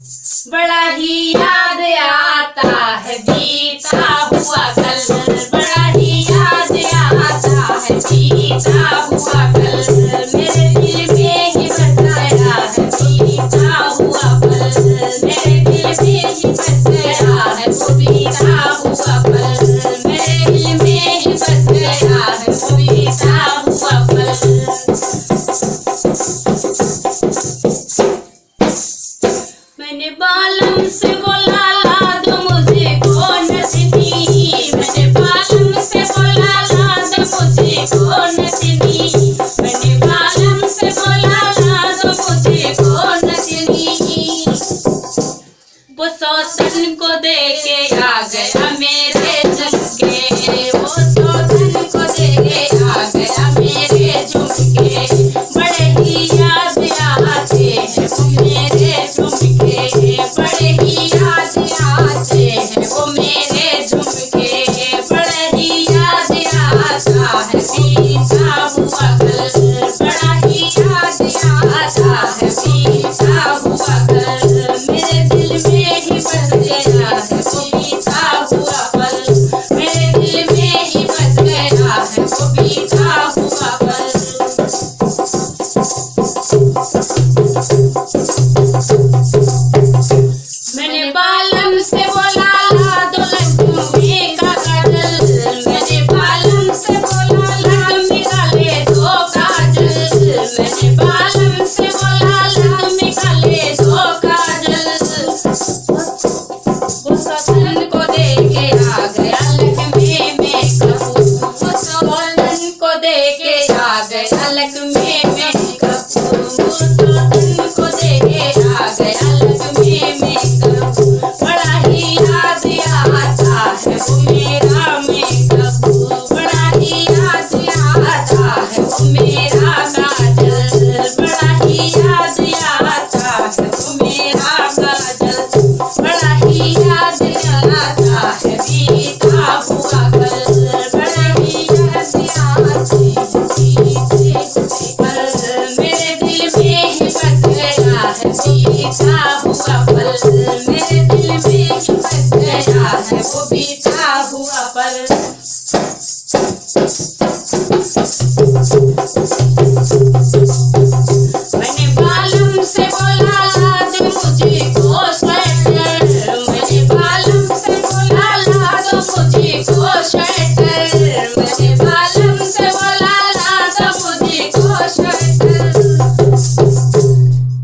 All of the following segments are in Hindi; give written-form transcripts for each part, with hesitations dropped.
बड़ा ही याद आता है बीता हुआ कल, बड़ा ही याद आता है बीता हुआ कल, मेरे दिल में ही बसाया है बीता हुआ पल, मेरे दिल में ही बस गया है वो बीता हुआ पल, मेरे दिल में ही बस गया है वो बीता हुआ पल। मैंने बालम से बोला ला दो मुझे कौन सी, मैंने बालम से बोला ला दो मुझे कौन सी, मैंने बालम से बोला ला दो मुझे कौन सी। वो सौतन को दे के आ गया मेरे झुमके, वो सौतन को दे के आ गया मेरे झुमके, बड़े ही याद आते हैं वो मेरे झुमके, बड़े ही याद आते हैं वो मेरे झुमके, बड़े ही याद आता है बीता हुआ कल, बड़ा ही याद आता है बीता हुआ कल, मेरे दिल में ही बस गया है वो बीता हुआ पल, मेरे दिल में ही बस गया है वो बीता हुआ पल। मैंने बालम से बोला ला दो लड्डू का काजल, मैंने बालम से बोला ला निकाले दो काजल, मैंने बालम से बोला ला निकाले दो काजल। वो सौतन को दे के आ गया लक्ष्मी में कपूर, वो सौतन को दे के आ गया लक्ष्मी में कपूर, वो सौतन को दे के आ गया लक्ष्मी में कपूर, बड़ा ही याद आता है वो मेरा मेकअप, बड़ा ही याद आता है वो मेरा काजल, बड़ा ही याद आता है वो मेरा काजल, बड़ा ही याद आता है बीता हुआ कल, बड़ा ही याद आते हैं बीते पल, मेरे दिल में ही बस गया है बीता हुआ पल, मेरे दिल में ही बस गया है वो बीता हुआ पल। मैंने बालम से बोला ला दो मुझे को स्वेटर, मैंने बालम से बोला ला दो मुझे को स्वेटर, मैंने बालम से बोला ला दो मुझे को स्वेटर।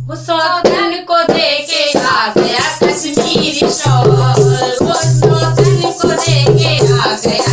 वो सौतन को दे के आ गया कश्मीरी शॉल, वो सौतन को दे के आ गया